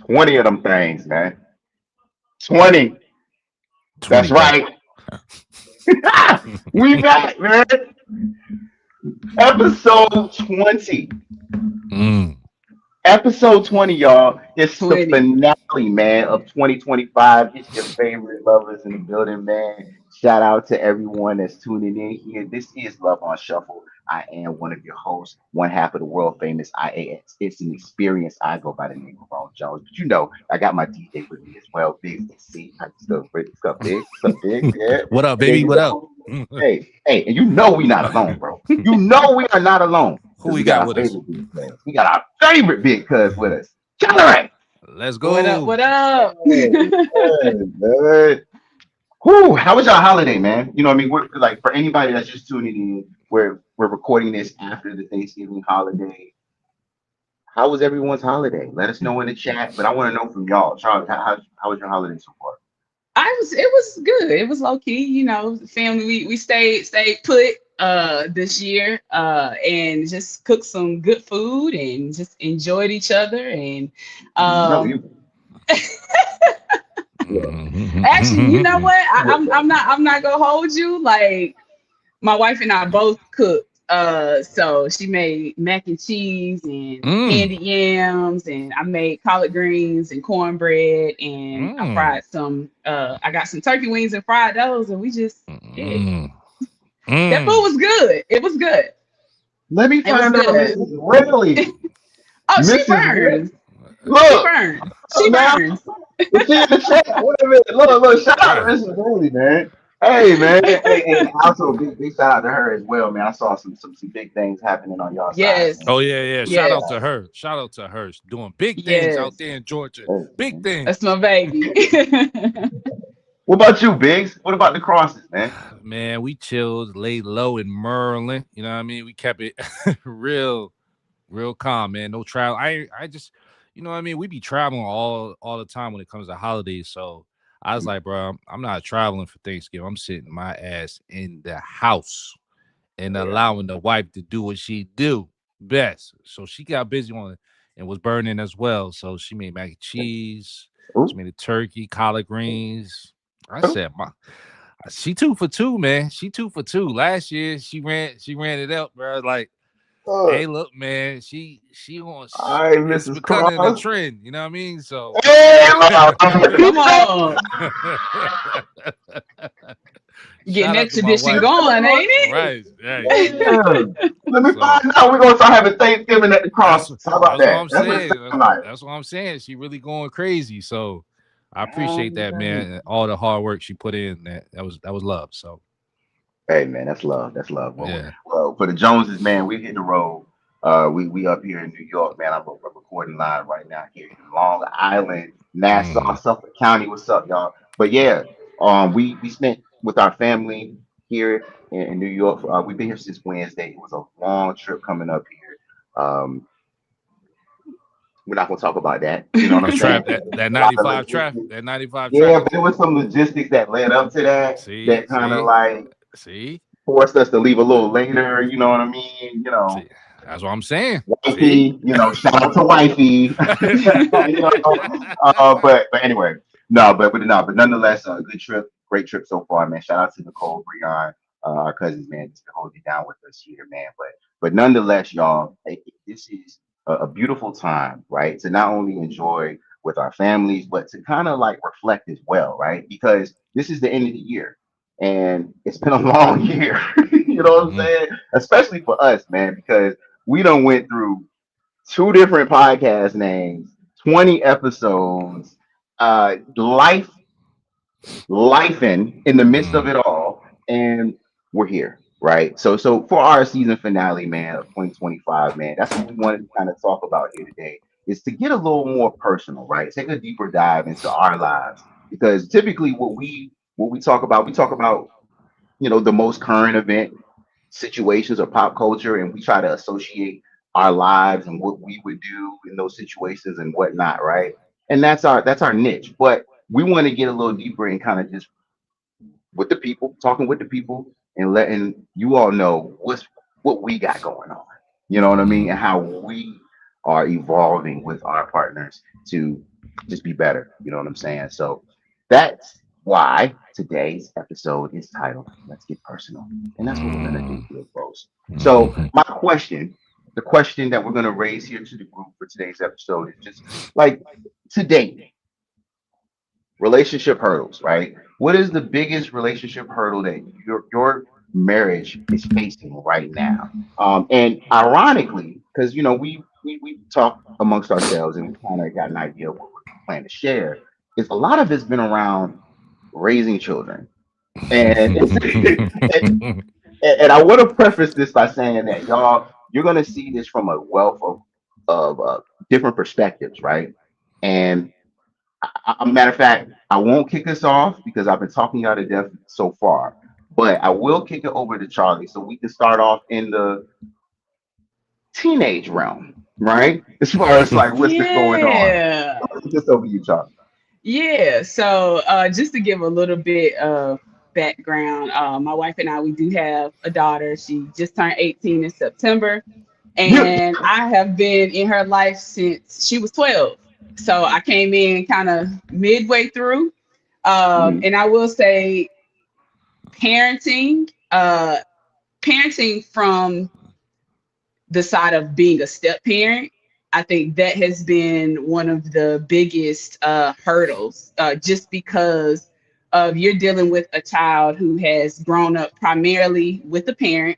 20 of them things, man. 20. That's 20 back. right. We back, man. Episode 20. Mm. Episode 20, y'all. It's the 20. finale, man, of 2025. It's your favorite lovers in the building, man. Shout out to everyone that's tuning in here. This is Love on Shuffle. I am one of your hosts, one half of the world famous IAX. It's an experience. I go by the name of Ron Jones. But you know, I got my DJ with me as well, Big C. How you stuff, what's up, Big? What's up, Big? Yeah. What up, And then baby? you What up? know, hey, and you know we not alone, bro. You know we are not alone. Who Because we we got got our with us? favorite big fans. We got our favorite big cuz with us. Celebrate! Let's What up? go. What up? Good. Whew, how was your holiday, man? You know what I mean? We're like for anybody that's just tuning in, we're recording this after the Thanksgiving holiday. How was everyone's holiday? Let us know in the chat. But I want to know from y'all. Charlie, how was your holiday so far? It was good. It was low key, family. We stayed put this year and just cooked some good food and just enjoyed each other and You know um you. Yeah. actually, you know what? Yeah. I'm not gonna hold you. Like my wife and I both cooked. So she made mac and cheese and Mm. candy yams, and I made collard greens and cornbread, and I Mm. fried some. I got some turkey wings and fried those, and we just yeah. Mm. That food Mm. was good. It was good. Let me It was find out good. Mrs. Riley. Oh, she Mrs. Riley. burns. She Look, burns. She now burns. is she in the chat? Wait a minute. Look, shout out to Right. Mrs. Riley, man. Hey, man. Hey, and also big shout out to her as well, man. I saw some big things happening on y'all side, Yes. man. Oh yeah, yeah. Shout out Yes. to her. Shout out to her. She's doing big things out Yes. there in Georgia. Hey, Big man. That's things. my baby. What about you, Biggs? What about the crosses, man? Man, we chilled, laid low in Maryland. You know what I mean? We kept it real, real calm, man. No travel. I just, you know what I mean? We be traveling all the time when it comes to holidays. So I was like, bro, I'm not traveling for Thanksgiving. I'm sitting my ass in the house and Yeah. allowing the wife to do what she do best. So she got busy on it and was burning as well. So she made mac and cheese. She Ooh, made a turkey, collard greens. I ooh. said, she 2 for 2, man. She 2 for 2. Last year she ran it up, bro. Like, hey, Look. look, man, she on. All right, It's Mrs. becoming a Cross. trend. You know what I mean? So. Hey, look. Come on. Getting Shout that out to my tradition wife. going, ain't it? Right, right. Yeah. Let me So find out. We're gonna start having Thanksgiving at the that's crosses. How about that's what that? I'm That's what it saying. sounds like. That's what I'm saying. She really going crazy. So I appreciate that, Um, man. And all the hard work she put in. That was love. So Hey man, that's love. That's love. yeah. Well, for the Joneses, man, we hit the road. We up here in New York, man. I'm recording live right now here in Long Island, Nassau, Mm. Suffolk County. What's up, y'all? But yeah, we spent with our family here in New York. We've been here since Wednesday. It was a long trip coming up here. We're not gonna talk about that. You know what The I'm saying? trap 'Cause that there's a lot of 95 traffic. logistics. That 95 Yeah, traffic. but there was some logistics that led up to that See, that kind of see, like see, forced us to leave a little later. You know what I mean? You know, see. That's what I'm saying. See. wifey. You know, shout out to wifey. You know, but anyway, but nonetheless, a good trip, great trip so far, man. Shout out to Nicole, Breon, our cousins, man, just to hold you down with us here, man. But nonetheless, y'all, this is a beautiful time, right? To not only enjoy with our families, but to kind of like reflect as well, right? Because this is the end of the year, and it's been a long year. You know what I'm Hmm. saying? Especially for us, man, because we done went through two different podcast names, 20 episodes, life, in the midst of Hmm. it all, and we're here, right? So for our season finale, man, of 2025, man, that's what we wanted to kind of talk about here today, is to get a little more personal, right? Take a deeper dive into our lives, because typically what we talk about, the most current event situations or pop culture, and we try to associate our lives and what we would do in those situations and whatnot, right? And that's our niche. But we want to get a little deeper and kind of just with the people, talking with the people, and letting you all know what we got going on. You know what I mean? Hmm. And how we are evolving with our partners to just be better. You know what I'm saying? So that's why today's episode is titled Let's Get Personal. And that's what we're going to do here, folks. So, my question, the question that we're going to raise here to the group for today's episode is just like today, relationship hurdles, right? What is the biggest relationship hurdle that your marriage is facing right now? And ironically, because you know we talk amongst ourselves and we kind of got an idea of what we plan to share, is a lot of it's been around raising children, and and I want to preface this by saying that y'all you're gonna see this from a wealth of different perspectives, right? And a matter of fact, I won't kick us off because I've been talking y'all to death so far. But I will kick it over to Charlie so we can start off in the teenage realm, right? As far as like what's been going on. Yeah. Just over you, Charlie. Yeah. So just to give a little bit of background, my wife and I, we do have a daughter. She just turned 18 in September. You, And I have been in her life since she was 12. So I came in kind of midway through. mhm, And I will say parenting, parenting from the side of being a step parent, I think that has been one of the biggest hurdles, just because of you're dealing with a child who has grown up primarily with a parent.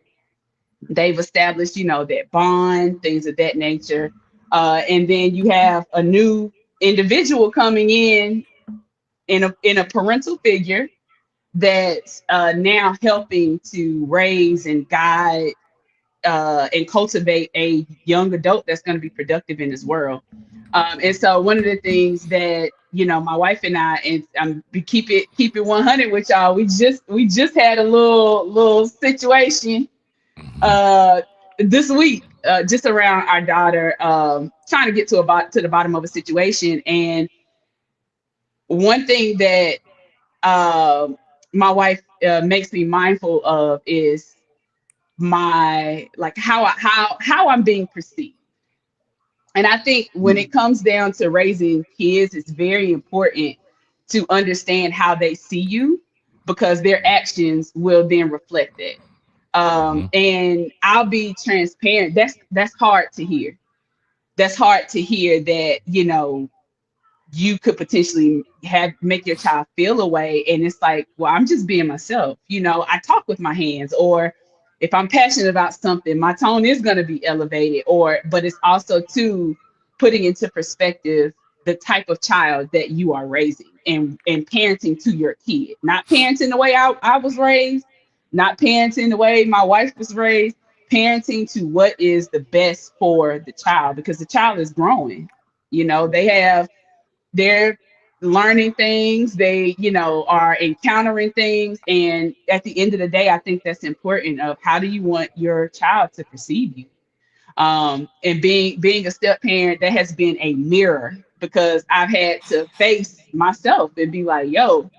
They've established, that bond, things of that nature. And then you have a new individual coming in a parental figure that's now helping to raise and guide and cultivate a young adult that's going to be productive in this world. And so one of the things that my wife and I, and keep it 100 with y'all. We just had a little situation uh, this week, just around our daughter, trying to get to the bottom of a situation. And one thing that um my wife makes me mindful of is my like how I'm being perceived. And I think when it comes down to raising kids, it's very important to understand how they see you, because their actions will then reflect it. And I'll be transparent. That's hard to hear. That's hard to hear that, you could potentially have make your child feel a way. And it's like, well, I'm just being myself. I talk with my hands, or if I'm passionate about something, my tone is going to be elevated. But it's also too putting into perspective the type of child that you are raising, and parenting to your kid, not parenting the way I was raised, not parenting the way my wife was raised, parenting to what is the best for the child, because the child is growing. They're learning things, they are encountering things, and at the end of the day, I think that's important. Of how do you want your child to perceive you? And being a step parent, that has been a mirror, because I've had to face myself and be like, yo,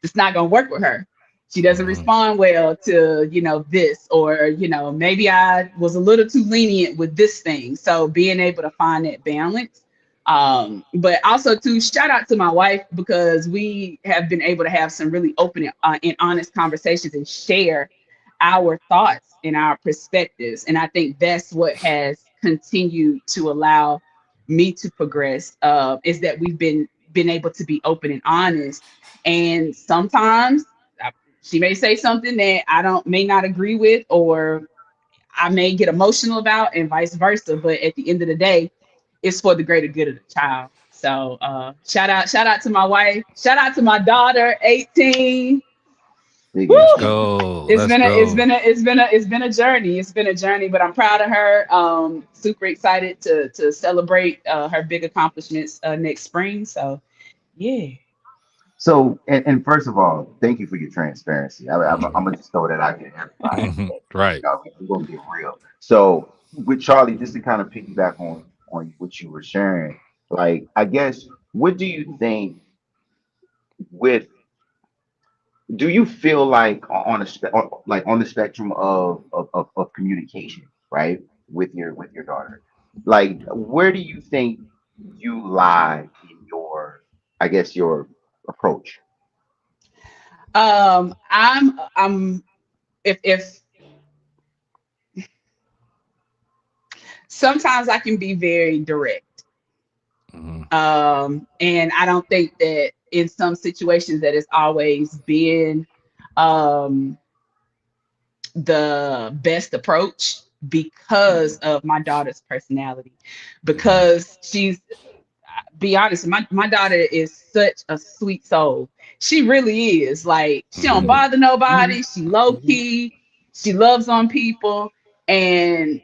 it's not going to work with her. She doesn't respond well to, this, or, maybe I was a little too lenient with this thing. So being able to find that balance. But also to shout out to my wife, because we have been able to have some really open and honest conversations and share our thoughts and our perspectives. And I think that's what has continued to allow me to progress, is that we've been able to be open and honest. And sometimes she may say something that I don't may not agree with, or I may get emotional about, and vice versa. But at the end of the day, it's for the greater good of the child. So shout out to my wife, shout out to my daughter, 18. Woo! biggie. Let's go. It's Let's been a it's go. been a it's been a journey. It's been a journey, but I'm proud of her. Super excited to celebrate her big accomplishments next spring. So yeah. So, and first of all, thank you for your transparency. I'm gonna just throw that out there to everybody today. You Right. know, we're gonna get real. So, with Charlie, just to kind of piggyback on what you were sharing, like I guess, what do you think with do you feel like on the spectrum of communication, right, with your daughter? Like, where do you think you lie in your, I guess, your approach? I'm if sometimes I can be very direct. Hmm. And I don't think that in some situations that it's always been um the best approach because of my daughter's personality. Hmm. Because she's, be honest, my daughter is such a sweet soul. She really is. Like, she don't Hmm. bother Mm-hmm. nobody. She low Hmm. key. She loves on people. And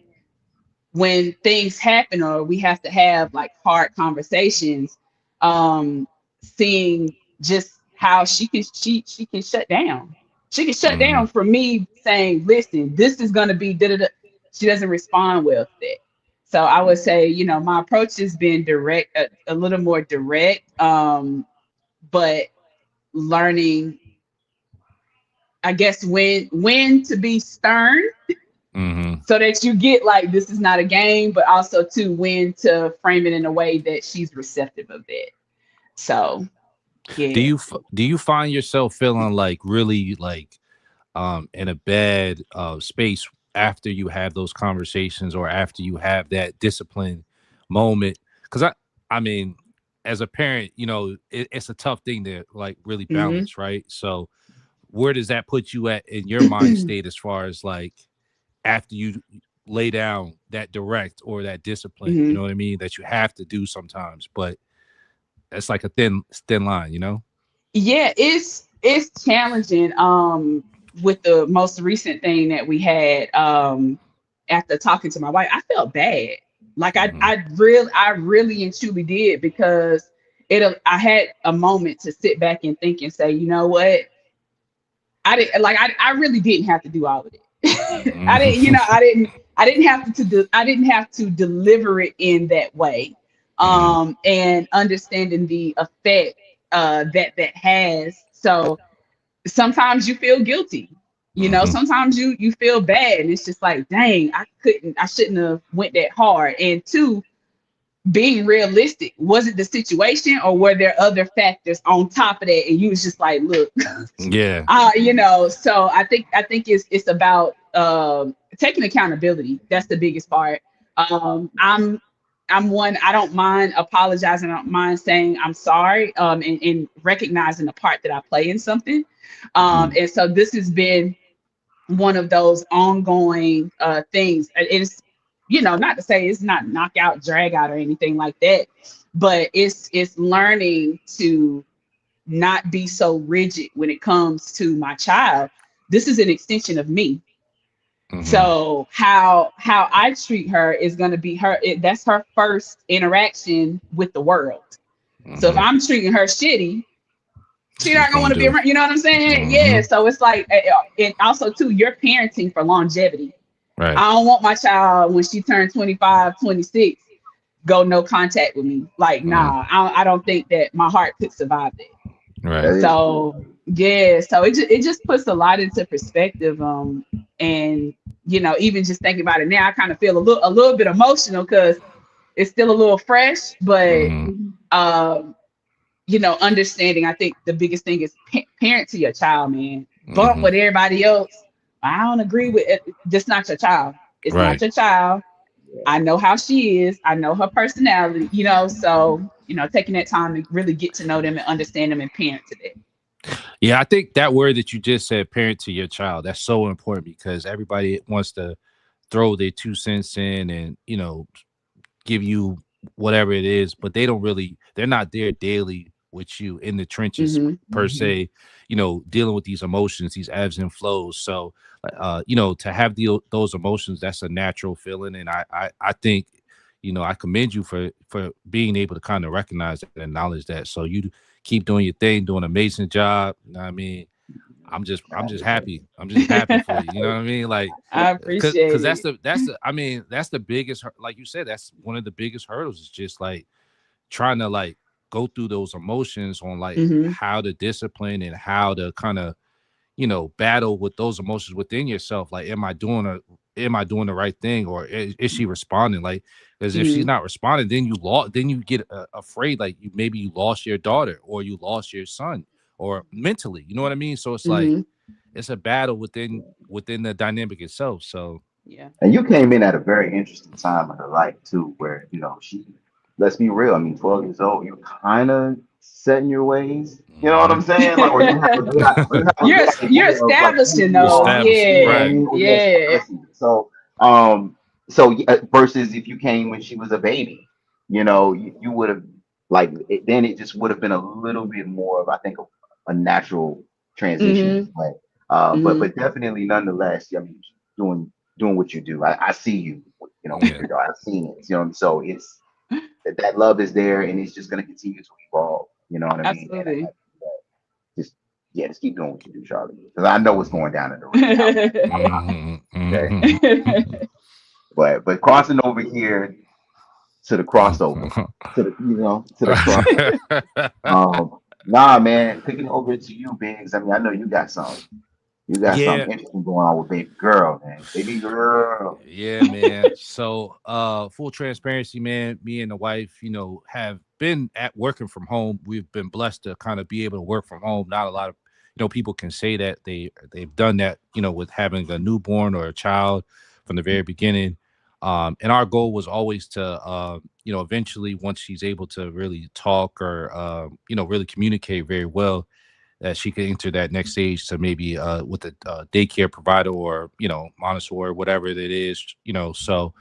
when things happen or we have to have like hard conversations, um seeing just how she can shut down. She can shut Hmm. down for me saying, listen, this is going to be da, da, da. She doesn't respond well to that. So I would say, my approach has been direct, a little more direct, but learning, I guess, when to be stern Hmm. so that you get like, this is not a game, but also to when to frame it in a way that she's receptive of that. So yeah. Do you find yourself feeling like really like in a bad space after you have those conversations or after you have that discipline moment? Because I mean, as a parent, it's a tough thing to like really Hmm. balance, right? So where does that put you at in your mind state as far as like after you lay down that direct or that discipline, you Hmm. know what I mean, that you have to do sometimes, but it's like a thin line, you know? Yeah, it's challenging. With the most recent thing that we had, after talking to my wife, I felt bad. Like, Hmm. I really and truly did, because I had a moment to sit back and think and say, you know what? I really didn't have to do all of it. I didn't, Hmm. I didn't have to deliver it in that way. Hmm. And understanding the effect that has. So sometimes you feel guilty. Hmm. Sometimes you feel bad, and it's just like, dang, I shouldn't have went that hard. And two, being realistic, was it the situation, or were there other factors on top of that? And you was just like, look, Yeah. so I think it's about taking accountability. That's the biggest part. I'm one, I don't mind apologizing, I don't mind saying I'm sorry, and recognizing the part that I play in something. Hmm. And so this has been one of those ongoing things. It's, not to say it's not knockout, drag out, or anything like that, but it's learning to not be so rigid when it comes to my child. This is an extension of me. Hmm. So how I treat her is going to be that's her first interaction with the world. So if Hmm. I'm treating her shitty, she's She's not gonna gonna want to be do. around. You know what I'm saying? Hmm. Yeah. So it's like, and also too, you're parenting for longevity. Right. I don't want my child, when she turned 25, 26, go no contact with me. Like, Hmm. nah, I don't think that my heart could survive that. Right. That is true. So yeah, so it just puts a lot into perspective. And even just thinking about it now, I kind of feel a little bit emotional because it's still a little fresh, but Hmm. um, understanding. I think the biggest thing is parent to your child, man. Bump Hmm. with everybody else. I don't agree with it. Just not your child. It's not Right. your child. I know how she is. I know her personality. So taking that time to really get to know them and understand them and parent to that. Yeah, I think that word that you just said, parent to your child, that's so important because everybody wants to throw their 2 cents in and, give you whatever it is, but they're not there daily with you in the trenches Hmm. per Hmm. se, dealing with these emotions, these ebbs and flows. So, to have those emotions, that's a natural feeling. And I think, I commend you for being able to kind of recognize and acknowledge that. So you keep doing your thing, doing an amazing job. You know what I mean? I'm just happy. I'm just happy for you. You know what I mean? Like, I because appreciate that's it. the I mean that's the biggest like you said, that's one of the biggest hurdles is just like trying to like go through those emotions on like Hmm. how to discipline and how to kind of battle with those emotions within yourself. Like, am I doing the right thing, or is she responding? Like, because if she's Mhm. not responding, then you get afraid, like maybe you lost your daughter or you lost your son, or mentally, you know what I mean? So it's like Mhm. it's a battle within the dynamic itself. So Yeah. And you came in at a very interesting time of her life too, where she. Let's be real. I mean, 12 years old, you're kind of setting your ways. You know what mhm. I'm saying? Like, or you have a good, or you have a good You're idea of like who establishing you though. are. Established, You know what I Yeah. right? mean? Or you're Yeah. establishing it. So versus if you came when she was a baby, you would have then it just would have been a little bit more of, I think, a natural transition. Mhm. But Mhm. definitely nonetheless, I mean, doing what you do. I see you, with Yeah. your daughter. I've seen it. So it's that love is there, and it's just going to continue to evolve. You know what I mean? And Absolutely. just yeah, just keep doing what you do, Charlie, because I know what's Mhm. going down in the ring now. Mhm. Okay, Mhm. but crossing over here to the crossover, to the cross. Nah, man, kicking it over to you, Biggs. I mean, I know you got some. You got Yeah. something interesting going on with baby girl, man. Baby girl. Yeah, man. So, full transparency, man. Me and the wife, have been at working from home. We've been blessed to kind of be able to work from home. Not a lot of, people can say that they've done that, with having a newborn or a child from the very beginning. And our goal was always to, eventually, once she's able to really talk or, really communicate very well, that she could enter that next stage to maybe with a daycare provider, or Montessori, whatever it is. So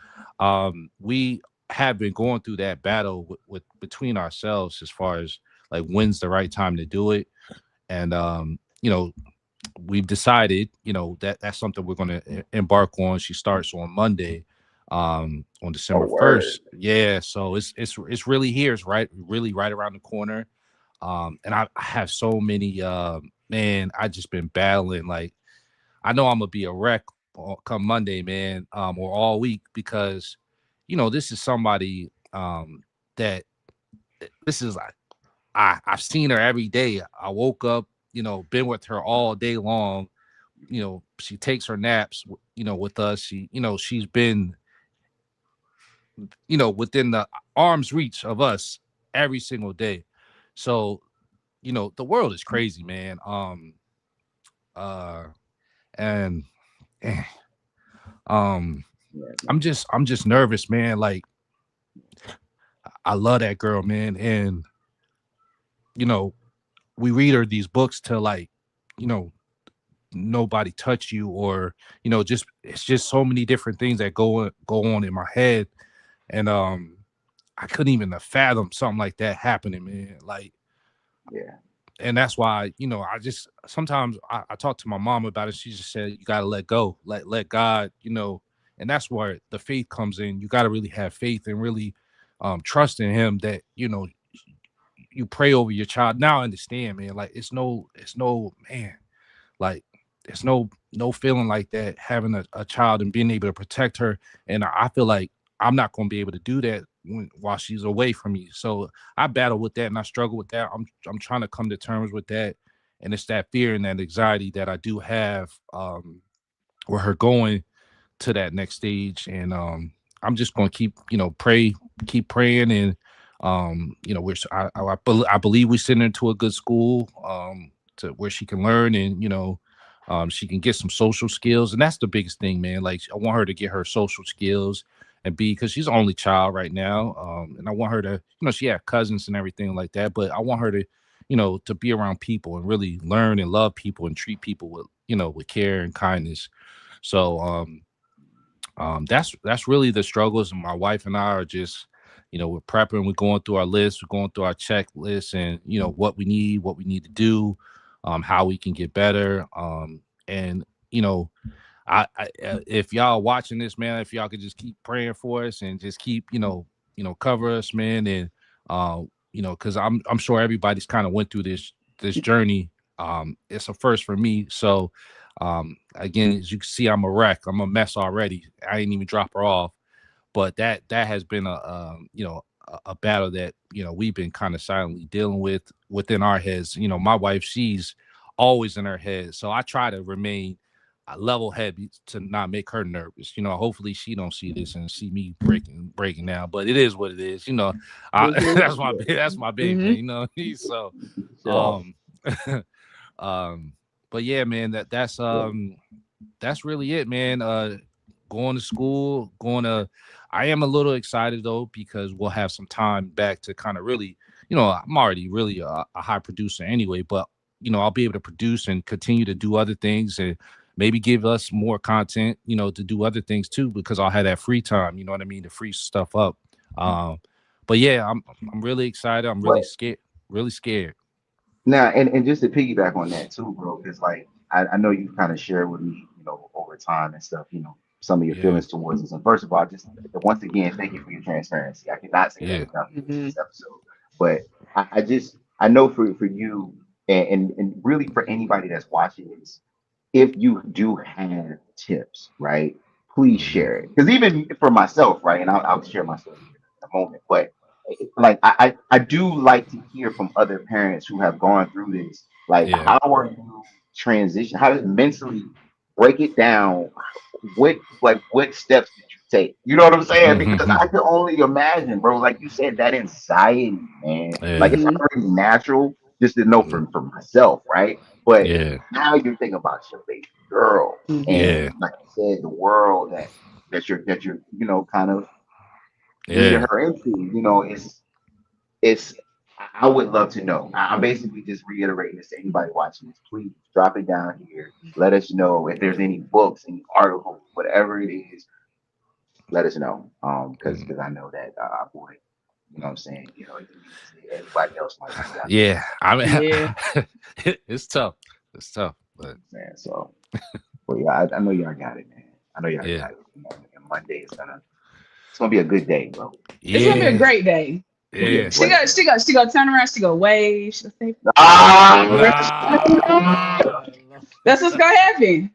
we have been going through that battle with between ourselves, as far as like when's the right time to do it. And we've decided, that that's something we're going to embark on. She starts on Monday, on Oh, December word. 1st. Yeah, so it's really here. It's really right around the corner. And I have so many, man, I just been battling. Like, I know I'm gonna be a wreck come Monday, man, or all week, because this is somebody, that this is like, I've seen her every day. I woke up, been with her all day long. She takes her naps, with us. She's been, within the arm's reach of us every single day. So, the world is crazy, man. Uh and eh, um Yeah, I'm just nervous, man. Like, I love that girl, man. And you know we read her these books to, like, you know nobody touch you, or just it's just so many different things that go on in my head. And I couldn't even fathom something like that happening, man. Like, yeah, and that's why, I just sometimes I talk to my mom about it. She just said, you got to let go, let God, and that's where the faith comes in. You got to really have faith and really trust in him, that you pray over your child. Now I understand, man. Like, it's no man, like, there's no feeling like that, having a child and being able to protect her. And I feel like I'm not going to be able to do that while she's away from me. So I battle with that, and I struggle with that. I'm trying to come to terms with that. And it's that fear and that anxiety that I do have, with her going to that next stage. And I'm just going to keep praying. And I believe we send her to a good school, to where she can learn, and she can get some social skills. And that's the biggest thing, man. Like, I want her to get her social skills, and be, because she's the only child right now. And I want her to, she had cousins and everything like that, but I want her to, to be around people and really learn and love people and treat people with, with care and kindness. So that's really the struggles. And my wife and I are just, we're prepping, we're going through our list, we're going through our checklist, and what we need to do, how we can get better. And if y'all watching this, man, if y'all could just keep praying for us, and just keep, cover us, man. And because I'm sure everybody's kind of went through this journey. It's a first for me. So again, as you can see, I'm a wreck. I'm a mess already. I didn't even drop her off. But that has been a battle that we've been kind of silently dealing with within our heads. My wife, she's always in her head. So I try to remain a level head to not make her nervous. Hopefully she don't see this and see me breaking down. But it is what it is. Mhm. that's my baby man. Mhm. So So, um um but yeah, man, that's really it, man. Going to school, I am a little excited though because we'll have some time back to kind of really, I'm already really a high producer anyway, but I'll be able to produce and continue to do other things and maybe give us more content, to do other things too because I'll have that free time. You know what I mean, to free stuff up. Um, but yeah, I'm really excited. I'm really what scared. Really scared. now, and just to piggyback on that too, bro, because like I know you've kind of shared with me, over time and stuff, some of your Yeah, feelings towards us. And first of all, just once again, thank you for your transparency. I cannot say that yeah. enough in Mhm. this episode. But I know for you and really for anybody that's watching this, if you do have tips, right, please Hmm. share it. Because even for myself, right, and I'll share my story here in a moment, but like I do like to hear from other parents who have gone through this. Like, Yeah. how are you transition? How to mentally break it down? What steps did you take? You know what I'm saying? Because Hmm. I can only imagine, bro. Like you said, that anxiety, man. Like Yeah. it's Mhm. already natural just to know for myself, right? But Yeah. now you're thinking about your baby girl, Mhm. and Yeah. like I said, the world that you're kind of leading Yeah. her into. It's I would love to know. I'm basically just reiterating this to anybody watching this. Please drop it down here. Let us know if there's any books, any articles, whatever it is. Let us know. Because I know that boy, you know what I'm saying. He needs it. Everybody else might be out Yeah. I Yeah. mean, it's tough. It's tough, but there, man. So, but yeah, I know y'all got it, man. I know y'all yeah. got it. And Monday it's gonna be a good day, bro. It's It's gonna gonna be a be a good Yeah. day. great day. It's gonna be a Yeah. She great go, day. she go, she go turn around, she go wave, she'll say, Ah, Nah. that's what's gonna happen.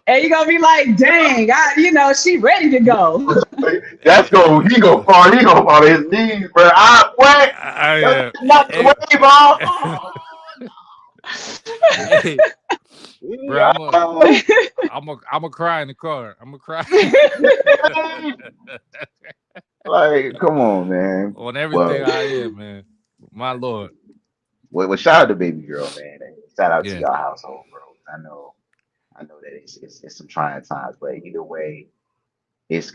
And you're gonna be like, dang, she ready to go. that's going. He gonna fall. He gonna fall to his knees, bro. What? Yeah. Not the Hey, wave off. Oh, hey, bro, yeah. I'm a cry in the car. I'm a cry Like, come on, man. on everything Well, I am, man. My lord. well, shout out to baby girl, man. And shout out to Yeah. your household, bro. I know that it's some trying times, but either way, it's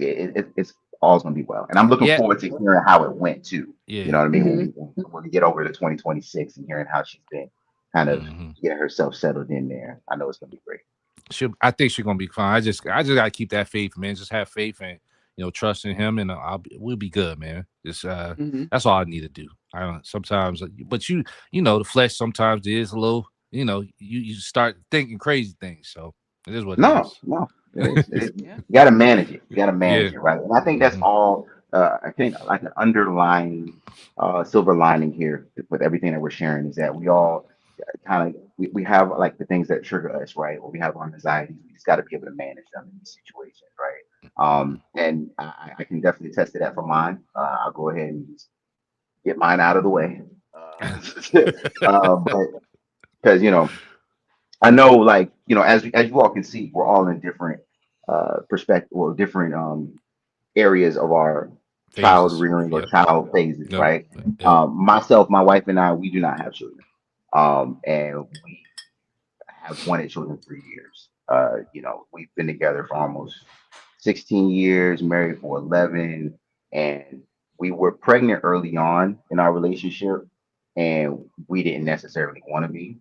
all's gonna be well. And I'm looking Yeah. forward to hearing how it went too. You know Yeah. what I mean? Hmm. When we get over to 2026 and hearing how she's been kind of Hmm. getting herself settled in there, I know it's gonna be great. I think she's gonna be fine. I just gotta keep that faith, man. Just have faith and trust in him, and we'll be good, man. Just Hmm. that's all I need to do. I don't sometimes, but the flesh sometimes is a little, you start thinking crazy things. So it is what it No, is. no, it is. It is. Yeah. You got to manage it. You got to Yeah. manage it, right? And I think that's Hmm. all. I think like an underlying silver lining here with everything that we're sharing is that we all kind of we have like the things that trigger us, right? Or we have our anxieties. We just got to be able to manage them in these situations, right? And I can definitely attest to that for mine. I'll go ahead and just get mine out of the way. But because I know, like as you all can see, we're all in different perspective or different areas of our child Phases. rearing or Yep. child phases, Yep. right? Yep. Myself, my wife, and I, we do not have children, and we have wanted children for years. We've been together for almost 16 years, married for 11, and we were pregnant early on in our relationship, and we didn't necessarily want to be,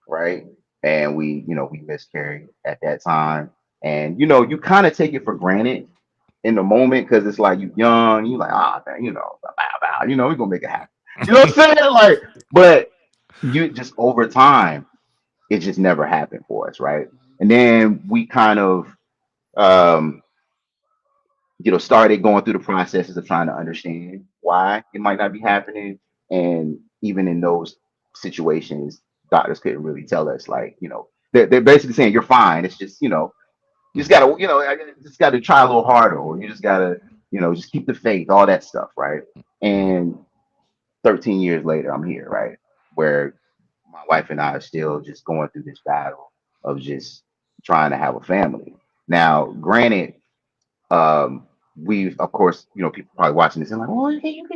right? And we miscarried at that time. And you kind of take it for granted in the moment because it's like you young, you like, man, bow, bow, we're gonna make it happen. You know what I'm saying? Like, but you just over time, it just never happened for us, right? And then we kind of um started going through the processes of trying to understand why it might not be happening. And even in those situations, doctors couldn't really tell us, like, they're basically saying you're fine. It's just, you just gotta, just gotta try a little harder, or you just gotta, just keep the faith, all that stuff, right? Hmm. And 13 years later, I'm here, right? Where my wife and I are still just going through this battle of just trying to have a family. Now, granted, we've of course, people probably watching this and like, oh, hey, you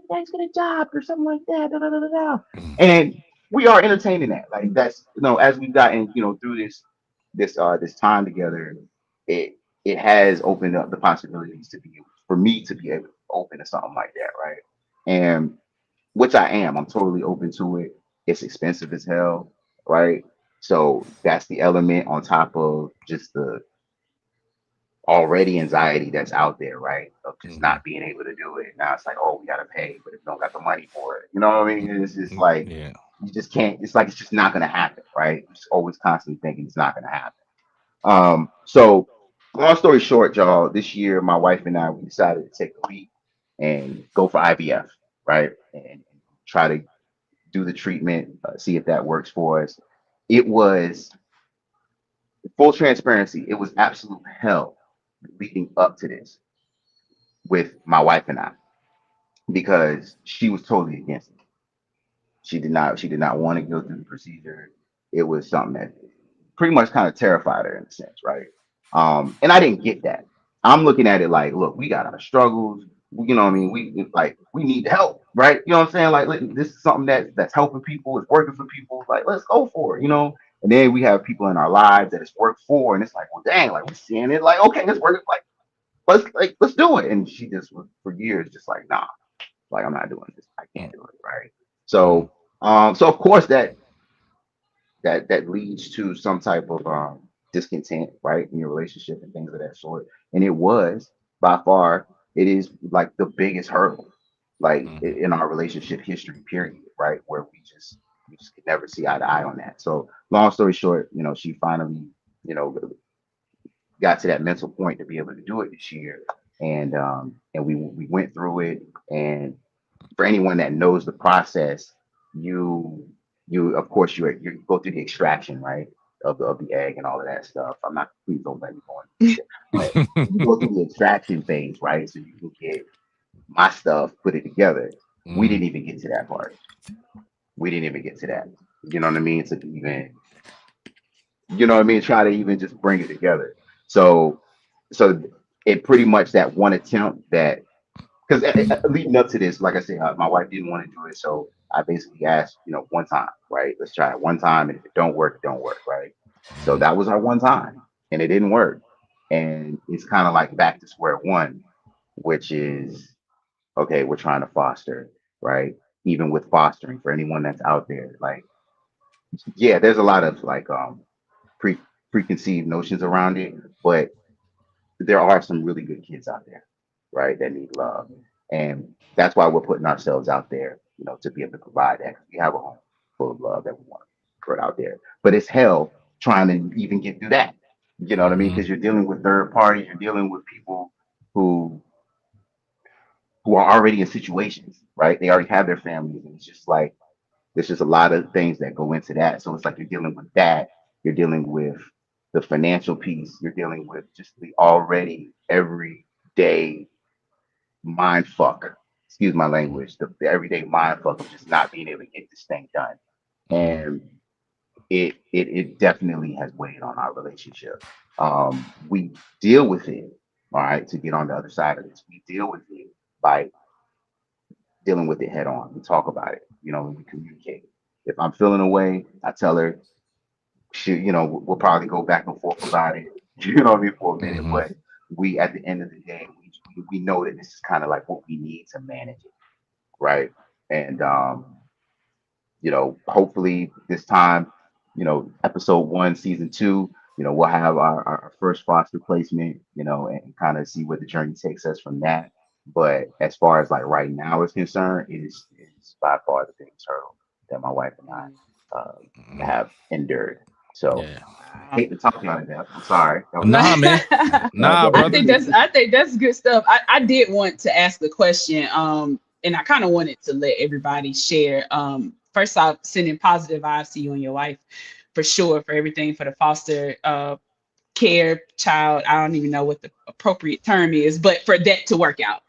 guys get a job or something like that, da, da, da, da, da. And we are entertaining that. Like that's as we've gotten through this time together, it it has opened up the possibilities to be for me to be able to open to something like that, right? And which I am. I'm totally open to it. It's expensive as hell, right? So that's the element on top of just the already anxiety that's out there, right? Of just Mm-hmm. not being able to do it. Now it's like, oh, we gotta pay, but if you don't got the money for it, you know what I mean? It's just like Yeah. you just can't. It's like it's just not gonna happen, right? You're just always constantly thinking it's not gonna happen. So long story short, y'all, this year my wife and I we decided to take a leap and go for IVF, right? And try to do the treatment, see if that works for us. It was full transparency. It was absolute hell leading up to this with my wife and I because she was totally against it. She did not want to go through the procedure. It was something that pretty much kind of terrified her in a sense, right? And I didn't get that. I'm looking at it like, look, we got our struggles. You know what I mean? We need help, right? You know what I'm saying? Like, this is something that's helping people. It's working for people. Like, let's go for it. And then we have people in our lives that it's worked for, and it's like, well, dang, like we're seeing it. Like, okay, it's working. Let's do it. And she just was for years just like, nah, like I'm not doing this. I can't do it, right? Mm-hmm. So of course that leads to some type of discontent, right, in your relationship and things of that sort. And it was by far, it is like the biggest hurdle, like Mm-hmm. in our relationship history, period, right, where we just could never see eye to eye on that. So long story short, she finally, you know, got to that mental point to be able to do it this year, and we went through it. And for anyone that knows the process, you you of course you go through the extraction, right, of the egg and all of that stuff. I'm not Please don't let me go into detail, but you go through the extraction phase, right? So you can get my stuff, put it together. We Mm-hmm. didn't even get to that part. We didn't even get to that. You know what I mean? To even try to even just bring it together. So so it pretty much that one attempt that because leading up to this, like I said, my wife didn't want to do it, so I basically asked, one time, right? Let's try it one time, and if it don't work, it don't work, right? So that was our one time, and it didn't work, and it's kind of like back to square one, which is okay. We're trying to foster, right? Even with fostering, for anyone that's out there, like, yeah, there's a lot of like pre preconceived notions around it, but there are some really good kids out there, right, that need love. And that's why we're putting ourselves out there, to be able to provide that. 'Cause we have a home full of love that we want to put out there. But it's hell trying to even get through that. You know what I mean? Mm-hmm. Because you're dealing with third parties, you're dealing with people who who are already in situations, right? They already have their families, and it's just like there's just a lot of things that go into that. So it's like you're dealing with that. You're dealing with the financial piece. You're dealing with just the already everyday mind fuck. Excuse my language. The everyday mind fuck of just not being able to get this thing done. Mm-hmm. And it definitely has weighed on our relationship. We deal with it, all right, to get on the other side of this. We deal with it by dealing with it head on. We talk about it, and we communicate. If I'm feeling away, I tell her, we'll probably go back and forth about it, what I mean, for a minute. Mm-hmm. But we, at the end of the day, we know that this is kind of like what we need to manage it, right? And hopefully this time, episode one, season two, we'll have our first foster placement, and kind of see where the journey takes us from that. But as far as like right now is concerned, it is by far the biggest hurdle that my wife and I have endured. So Yeah. I hate to talk about it, Deb. I'm sorry. That was Nah, man. Nah, but I brother. think that's good stuff. I did want to ask the question, and I kind of wanted to let everybody share. First off, sending positive vibes to you and your wife, for sure, for everything for the foster care child. I don't even know what the appropriate term is, but for that to work out.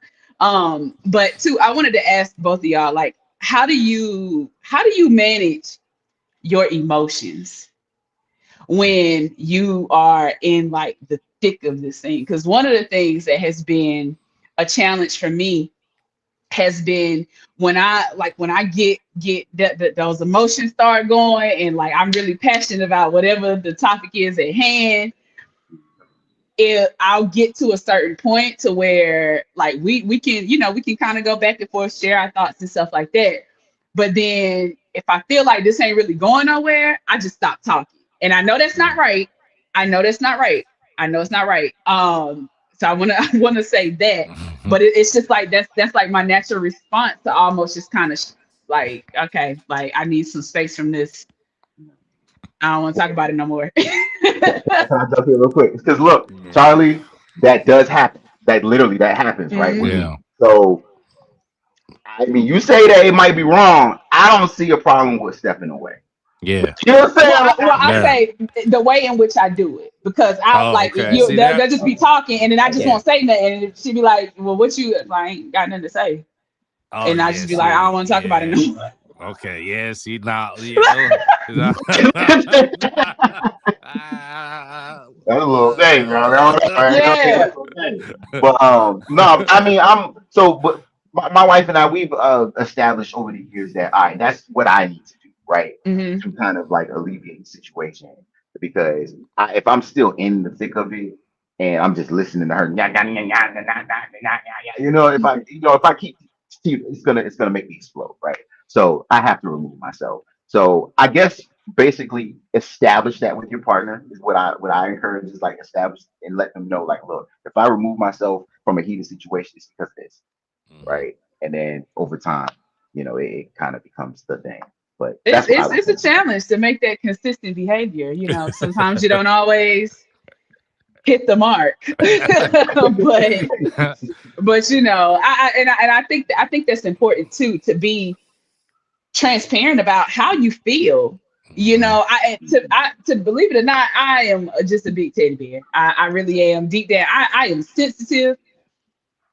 But two, I wanted to ask both of y'all, like, how do you manage your emotions when you are in like the thick of this thing. Because one of the things that has been a challenge for me has been when I get those emotions start going, and like I'm really passionate about whatever the topic is at hand. I'll get to a certain point to where like we can, we can kind of go back and forth, share our thoughts and stuff like that. But then if I feel like this ain't really going nowhere, I just stop talking. And I know that's not right. I know that's not right. I know it's not right. So I wanna say that, but it's just like that's like my natural response to almost just kind of like, okay, like I need some space from this. I don't want to talk about it no more. Can I jump in real quick? Because look, Charlie, that does happen. That literally that happens, right? Mhm. Yeah. So I mean, you say that it might be wrong. I don't see a problem with stepping away. Yeah. You know what I'm Well, saying? I Yeah. say the way in which I do it, because I Oh, like okay. See that? they'll just be talking and then I just Yeah. won't say nothing, and she'd be like, "Well, what you?" I ain't got nothing to say, Oh and I yeah. just be like, "I don't See. want to talk about it Yeah. no more." Okay. Yeah. See now. Yeah. Those, That's a little thing, bro. I don't know. I know it's a Yeah. little thing. But no, I mean, I'm so. But my wife and I, we've established over the years that all right, that's what I need to do, right, Hmm. to kind of like alleviate the situation. Because if I'm still in the thick of it and I'm just listening to her, if I keep, it's gonna make me explode, right? So I have to remove myself. So I guess basically establish that with your partner is what I encourage is like establish and let them know like, look, if I remove myself from a heated situation, it's because of this, Mhm. right? And then over time, it kind of becomes the thing. But It's that's what I it's would it's say. a challenge to make that consistent behavior. Sometimes you don't always hit the mark, but I think that's important too, to be transparent about how you feel. Mhm. To believe it or not, I am just a big teddy bear. I really am. Deep down, I am sensitive.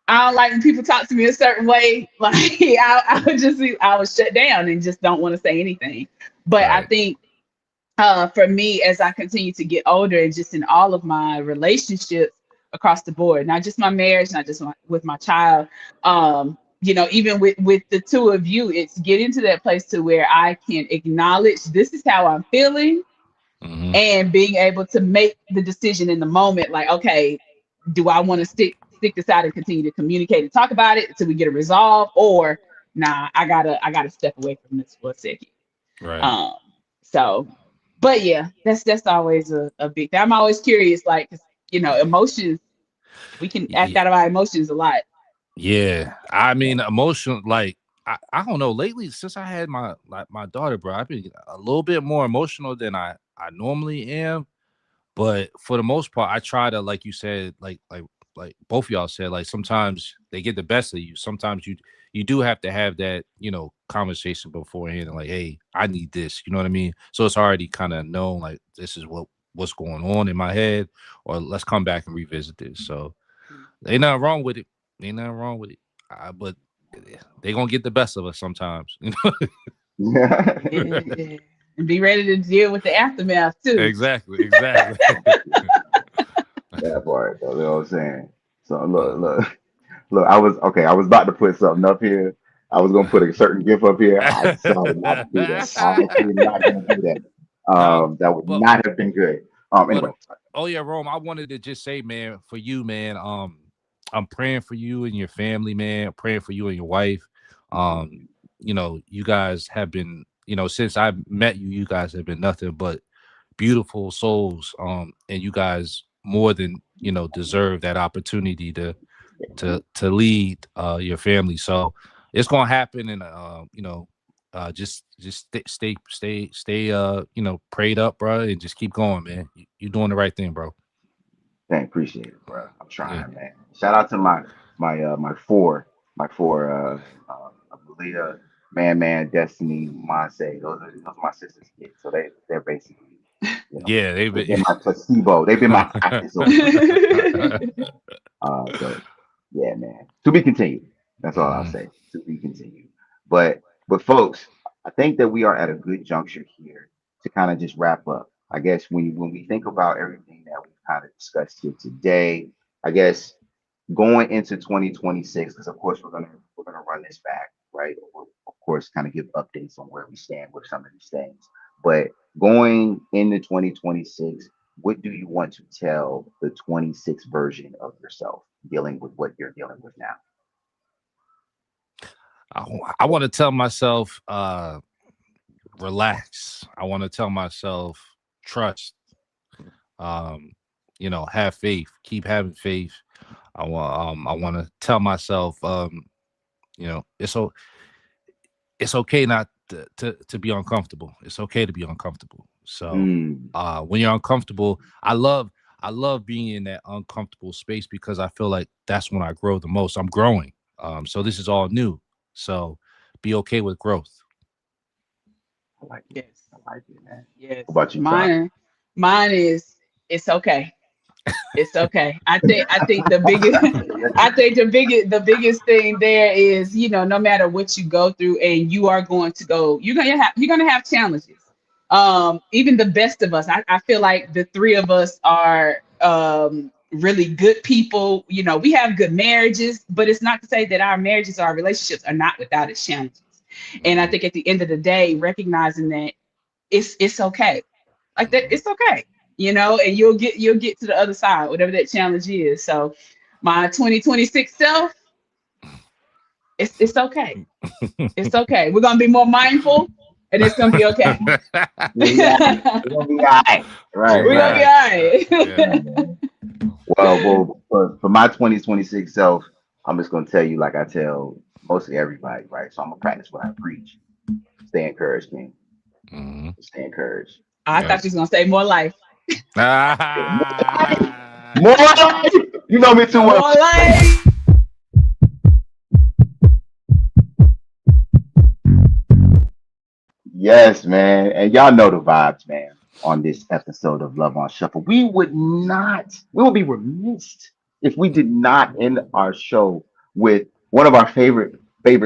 I don't like when people talk to me a certain way. Like I would shut down and just don't want to say anything. But I Right. think for me, as I continue to get older and just in all of my relationships across the board, not just my marriage, not just with my child, even with the two of you, it's getting to that place to where I can acknowledge this is how I'm feeling, Mhm. and being able to make the decision in the moment, like, okay, do I want to stick this out and continue to communicate and talk about it until we get a resolve, or nah, I gotta step away from this for a second. Right. Um, so, but yeah, that's always a big thing. I'm always curious, like, 'cause, emotions, we can act Yeah. out of our emotions a lot. Yeah. I mean, emotional. Like I don't know. Lately, since I had my daughter, bro, I've been a little bit more emotional than I normally am. But for the most part, I try to, like you said, like both of y'all said, like sometimes they get the best of you. Sometimes you do have to have that, conversation beforehand and like, hey, I need this. You know what I mean? So it's already kind of known, like this is what's going on in my head, or let's come back and revisit this. So ain't nothing wrong with it. Ain't nothing wrong with it. But they gonna get the best of us sometimes. Yeah. And be ready to deal with the aftermath too. Exactly. Exactly. That part, though, you know what I'm saying? So look, Mhm. look, look. I was okay. I was about to put something up here. I was gonna put a certain gif up here. I decided not to do that. I actually am not gonna do that. Nah, That would but not have been good. but Anyway. oh yeah, Rome. I wanted to just say, man, for you, man. I'm praying for you and your family, man. I'm praying for you and your wife. Um, you guys have been, since I met you, you guys have been nothing but beautiful souls. And you guys more than deserve that opportunity to lead your family. So it's gonna happen, and just stay prayed up, bro, and just keep going, man. You're doing the right thing, bro. Thank, appreciate it, bro. I'm Yeah. trying, man. Shout out to my four, Aaliyah, Man, Destiny, Monse. Those are my sister's kids. So they're basically, Yeah, they've they've been. been my placebo. They've been my practice over the years. So yeah, man. To be continued. That's all I'll Mhm. say. To be continued. But folks, I think that we are at a good juncture here. to kind of just wrap up, I guess when we think about everything that we've kind of discussed here today, I guess going into 2026, because of course we're gonna run this back, right? We'll, of course, kind of give updates on where we stand with some of these things. But going into 2026, what do you want to tell the 26 version of yourself dealing with what you're dealing with now? I want to tell myself, relax. I want to tell myself, trust. Um, have faith. Keep having faith. I want to tell myself, you know, it's so it's okay not to be uncomfortable. It's okay to be uncomfortable. So Mm, when you're uncomfortable, I love being in that uncomfortable space because I feel like that's when I grow the most. I'm growing. So this is all new. So be okay with growth. I like it. Yes. I like it, man. Yes. What about you, Charlie? Mine is it's okay. It's okay. I think the biggest I think the biggest thing there is, no matter what you go through, and you are going to go, you're gonna have challenges. Even the best of us, I feel like the three of us are really good people. We have good marriages, but it's not to say that our marriages or our relationships are not without its challenges. And I Mhm. think at the end of the day, recognizing that it's okay, like that, Mhm. it's okay, and you'll get to the other side, whatever that challenge is. So my 2026 self, it's okay. It's okay. We're gonna be more mindful, and it's gonna be okay. We'll be all right. We're gonna be all right. We'll Right, be We're all gonna be right. right. all Yeah. right. Yeah. Well, for my 2026 self, I'm just gonna tell you like I tell mostly everybody, right? So I'm gonna practice what I preach. Stay encouraged, King. Mhm. Stay encouraged. I Yeah. thought you was gonna say more life. More life. You know me too well. More life. Yes, man. And y'all know the vibes, man, on this episode of Love on Shuffle. We would be remiss if we did not end our show with one of our favorite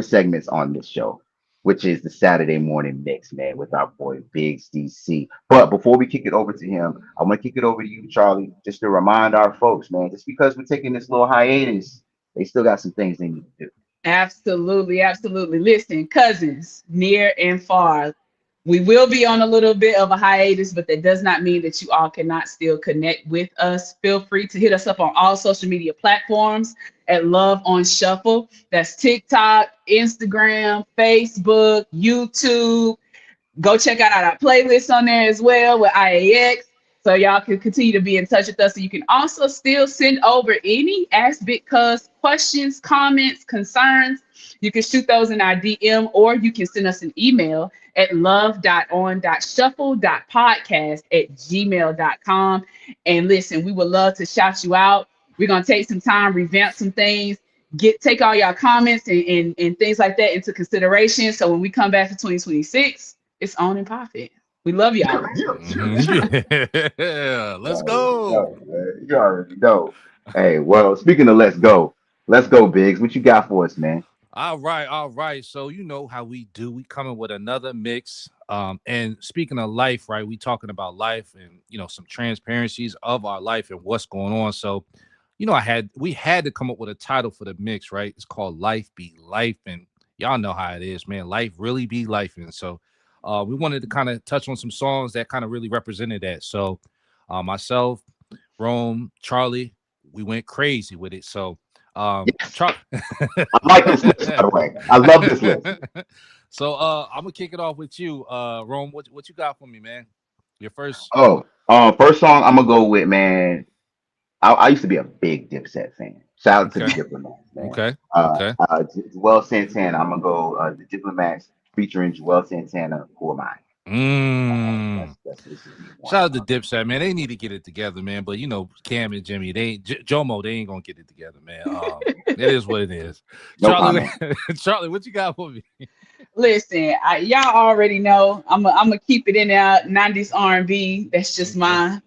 segments on this show, which is the Saturday morning mix, man, with our boy Biggs DC. But before we kick it over to him, I'm gonna kick it over to you, Charlie, just to remind our folks, man, just because we're taking this little hiatus, they still got some things they need to do. Absolutely, absolutely. Listen, cousins, near and far, we will be on a little bit of a hiatus, but that does not mean that you all cannot still connect with us. Feel free to hit us up on all social media platforms at Love on Shuffle. That's TikTok, Instagram, Facebook, YouTube. Go check out our playlist on there as well with IAX. So y'all can continue to be in touch with us. So you can also still send over any Ask Big Cuz questions, comments, concerns. You can shoot those in our DM, or you can send us an email at love.on.shuffle.podcast@gmail.com. And listen, we would love to shout you out. We're gonna take some time, revamp some things, take all y'all comments and things like that into consideration. So when we come back to 2026, it's on and popping. We love y'all. Yeah. You Let's already go. know, man. You already know. Hey, well, speaking of let's go, Biggs. What you got for us, man? All right, all right. So you know how we do. We coming with another mix. And speaking of life, right? We talking about life and some transparencies of our life and what's going on. So, we had to come up with a title for the mix, right? It's called Life Be Life. And y'all know how it is, man. Life really be life. And so we wanted to kind of touch on some songs that kind of really represented that. So myself, Rome, Charlie, we went crazy with it. So Yes, Char- I like this list, by the way. I love this list. so I'm gonna kick it off with you, Rome. What you got for me, man? Your first. Oh, first song I'm gonna go with, man. I used to be a big Dipset fan. Shout out to the Okay. Diplomats, man. Okay. Okay. Joel Santana. I'm gonna go the Diplomats featuring Joel Santana. Who am I? Mm. That's this is one. Shout out to Dipset, man. They need to get it together, man. But Cam and Jimmy, Jomo, they ain't gonna get it together, man. It is what it is. No Charlie, comment. Charlie, what you got for me? Listen, y'all already know I'm gonna keep it in there. 90s R&B. That's just Okay. my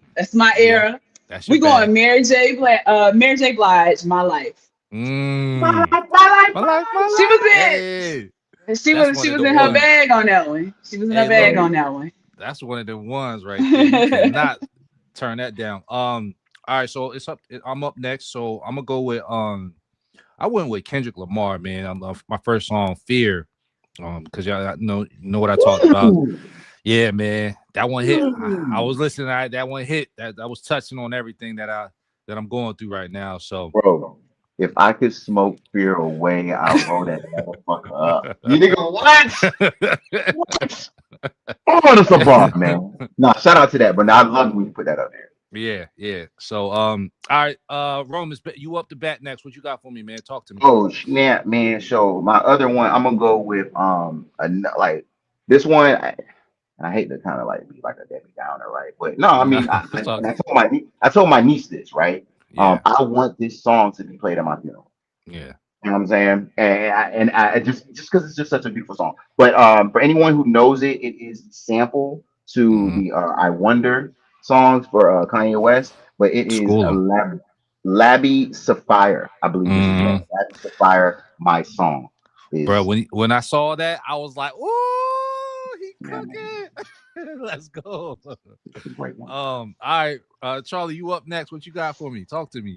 Yeah, era. that's your We bag. going Mary J. Blige, My Life. My Mm. life, my life, My life, my my She was life. in Hey, she that's was one she of was the in her life. ones. bag on that one. She was in her Hey, Yeah, bag look, on yeah. that one. That's one of the ones right there. You cannot turn that down. All right, so it's up. I'm up next, so I'm gonna go with I went with Kendrick Lamar, man. My first song, Fear, because y'all know what I talked about. Ooh, Yeah, man, that one hit. I was ooh. listening. That one hit. That was touching on everything that I'm going through right now. So, Bro, if I could smoke fear away, I'll roll that motherfucker up. You nigga, what? What? Oh, that's a bar, man. Nah, shout out to that, but nah, I love when you put that up there. yeah, yeah. So, all right, Romans, you up to bat next. What you got for me, man? Talk to me. Oh snap, man. So my other one, I'm gonna go with like this one. I hate to kind of like be like a Debbie Downer, right? But no, I No, mean, it's all and good. I told my niece this, right? Yeah, I want this song to be played at my funeral. yeah. You know what I'm saying? And I just because it's just such a beautiful song. But for anyone who knows it, it is the sample to Mm-hmm. the "I Wonder" songs for Kanye West. But it is School a 'em. Labby Sapphire, I believe is his name. Mm-hmm. Labby Sapphire, my song Bro, is when I saw that, I was like, "Ooh, he man, cooking! Let's go." it's a great one. All right, Charlie, you up next? What you got for me? Talk to me.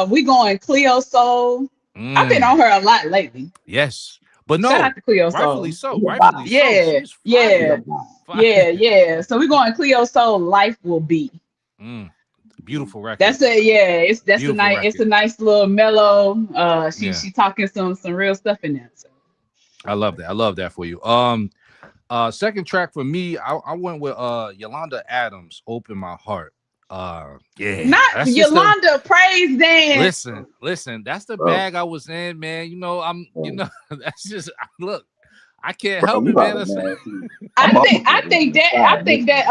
We going Cleo Soul. I've been Mm, on her a lot lately. yes, but Shout no, out to Cleo rightfully Soul. so. She's a Rightfully vibe. so. Yeah, She's She's a yeah, fire, vibe. fire. yeah. So we going Cleo Soul. Life will be. Mm, beautiful record. That's a yeah. Beautiful It's a record. nice little mellow. Yeah, She talking some real stuff in there. So. I love that. I love that for you. Second track for me, I went with Yolanda Adams, "Open My Heart." Yeah, Not that's just the Yolanda praise dance. listen. That's the Bro, bag I was in, man. bro, That's just look. I can't bro, help you it, about man. to That's man. See, I'm up with that one. I Inside, think listen, that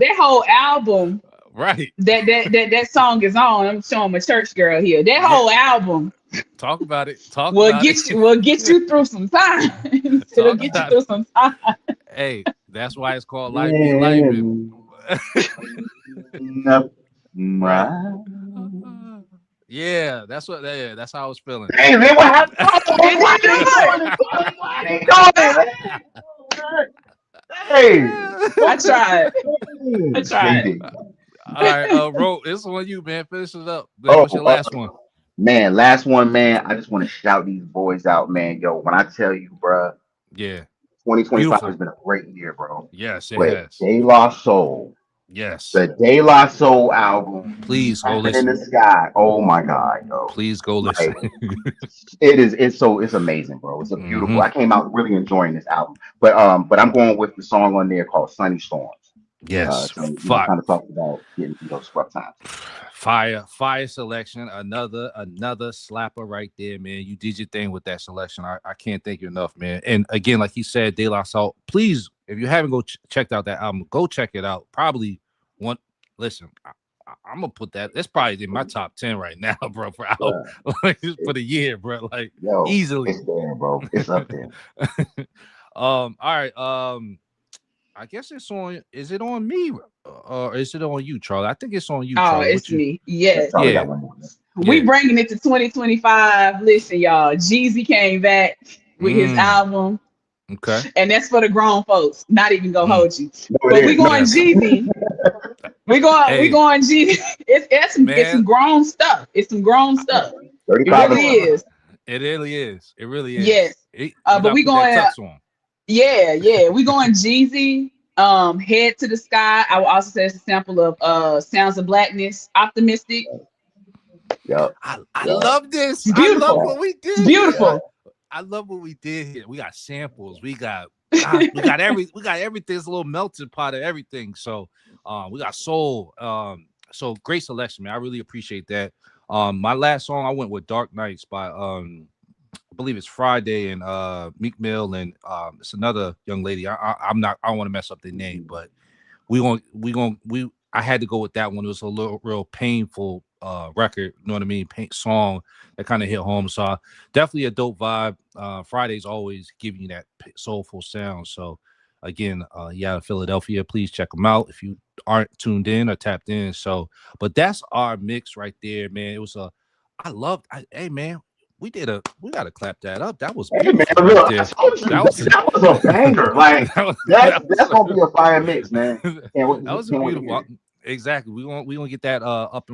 that whole album right. that song is on. I'm showing my church girl here. That Yeah, whole album talk about it. Talk about it. will get you through some time. It'll Talk get you about it. through some time. Hey, that's why it's called Life Be Life. And man. Up my. yeah, that's what. Yeah, that's how I was feeling. Hey man, what happened? Did Why he they do it? doing it? Why they doing it, man? Hey, I what tried. I the? They tried. did. All right, Ro, it's on you, man. Finish it up. Man, Oh, what's your last one? man, last one, man. I just want to shout these boys out, man. Yo, when I tell you, bruh, Yeah, 2025 has beautiful. been a great year, bro. Yes, it But has. De La Soul, Yes. the De La Soul album, Please go Heaven in listen. the Sky. Oh my God, yo. Please go listen. Like, it's amazing, bro. It's a beautiful. Hmm. I came out really enjoying this album. But I'm going with the song on there called Sunny Storms. Yes. So kind of talk about getting through those rough times. Fire selection. Another slapper right there, man. You did your thing with that selection. I can't thank you enough, man. And again, like he said, De La Soul. Please, if you haven't checked out that album, go check it out. Probably one. Listen, I'm gonna put that. That's probably in my top 10 right now, bro. For out Bruh, like, for it- the year, bro. Like yo, easily. it's there, bro. It's up there. All right. I guess it's on. Is it on me or is it on you, Charlie? I think it's on you, Oh, Charlie. it's What you? me. Yeah, Yes. probably Yeah, got one more. We yeah. bringing it to 2025. Listen, y'all. Jeezy came back with his Mm, album, okay. and that's for the grown folks. Not even gonna Mm, hold you, No, it but we is. No, going yes. Jeezy. We Hey, going Jeezy. It's man. some grown stuff. It's some grown stuff. It 35 I and really up. is. it really is. It really is. Yes. You But gotta we put that going. tux on. Yeah. We going Jeezy. Head to the Sky. I will also say it's a sample of Sounds of Blackness. Optimistic. Yup. I Yup. love this. It's I love beautiful. what we It's did here. beautiful. I love what we did here. We got samples. We got everything. It's a little melting pot of everything. So we got soul. So great selection, man. I really appreciate that. My last song I went with Dark Nights by I believe it's Friday and Meek Mill and it's another young lady. I'm not I don't want to mess up their name, but we I had to go with that one. It was a little real painful record, you know what I mean? Song that kind of hit home. So definitely a dope vibe. Fridays always giving you that soulful sound. So again, yeah, Philadelphia, please check them out if you aren't tuned in or tapped in. So, but that's our mix right there, man. It was a I loved hey man, we gotta clap that up. That was Hey man, beautiful right look, I there. told you That was that was a banger. Like that was that's that that's was gonna be a fire mix, man. that was a Can't wait to hear beautiful. it. Exactly. We gonna get that up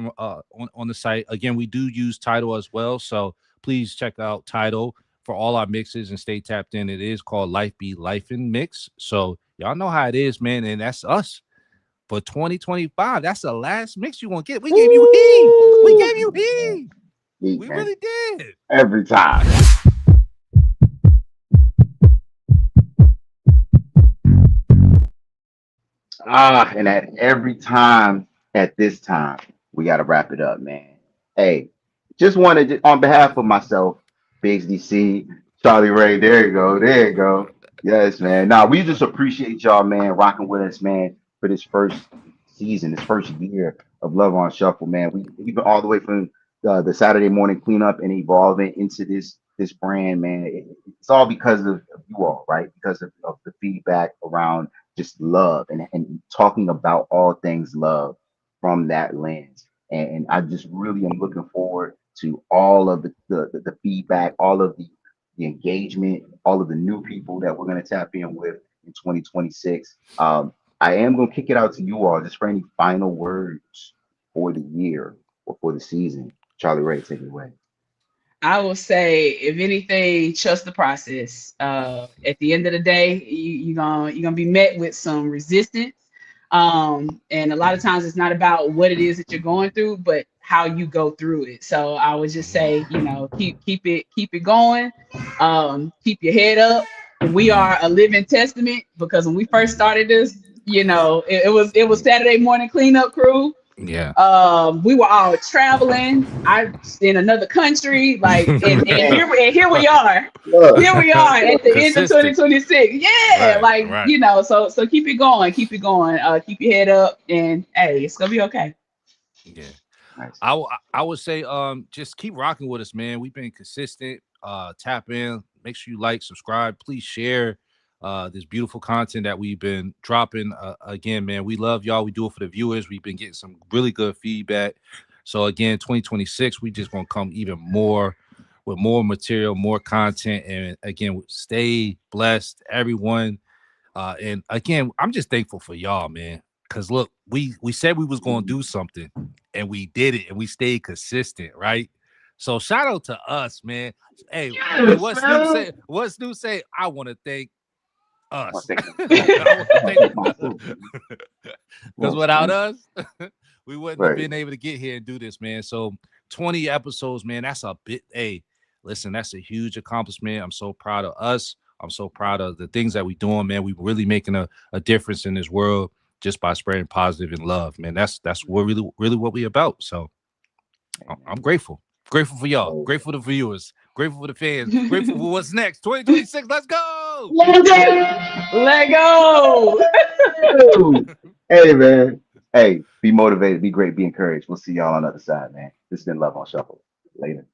on the site again. We do use Title as well, so please check out Title for all our mixes and stay tapped in. It is called Life Be Life in Mix. So y'all know how it is, man, and that's us for 2025. That's the last mix you gonna get. We gave you heat. We Woo! gave you heat. Heat, We man. really did. Every time. And at every time at this time, we got to wrap it up, man. Hey, just wanted to, on behalf of myself, Biggs DC, Charlie Ray, there you go, there you go. Yes, man. Now we just appreciate y'all, man, rocking with us, man, for this first season, this first year of Love on Shuffle, man. We've been all the way from the Saturday morning cleanup and evolving into this brand, man. It's all because of you all, right? Because of the feedback around just love and talking about all things love from that lens. And I just really am looking forward to all of the feedback, all of the engagement, all of the new people that we're going to tap in with in 2026. I am going to kick it out to you all just for any final words for the year or for the season. Charlie Ray, take it away. I will say, if anything, trust the process. At the end of the day, you're gonna be met with some resistance, and a lot of times it's not about what it is that you're going through, but how you go through it. So I would just Mhm, say, keep it going, keep your head up. We mhm. are a living testament because when we first started this, it was Saturday morning cleanup crew. Yeah. We were all traveling. I in another country, like, and Man, here we are. look, Here we are at the end of Consistent. 2026. Yeah, Right. like, Right. so keep it going, keep it going. Keep your head up, and hey, it's gonna be okay. Yeah. nice. I would say just keep rocking with us, man. We've been consistent. Tap in, make sure you like, subscribe, please share this beautiful content that we've been dropping. Again, man, we love y'all. We do it for the viewers. We've been getting some really good feedback. So again, 2026, we just gonna come even more with more material, more content, and again, stay blessed, everyone. And again, I'm just thankful for y'all, man. Cause look, we said we was gonna do something, and we did it, and we stayed consistent, right? So shout out to us, man. Hey, and Yes, what Snoop man. say? What Snoop say? I want to thank I want us. to thank myself. I want to I want to thank thank myself, man. because Yes, without man. us, we wouldn't have Right. been able to get here and do this, man. So 20 episodes, man. That's a bit. Hey, listen, that's a huge accomplishment. I'm so proud of us. I'm so proud of the things that we doing, man. We really making a difference in this world just by spreading positive and love, man. That's what really what we about. So I'm Amen. grateful. Grateful for y'all. Oh, Grateful for the viewers. Grateful for the fans. Grateful for what's next. 2026. Let's go. let's Let go. go! Hey, man. Hey, be motivated, be great, be encouraged. We'll see y'all on the other side, man. This has been Love on Shuffle. Later.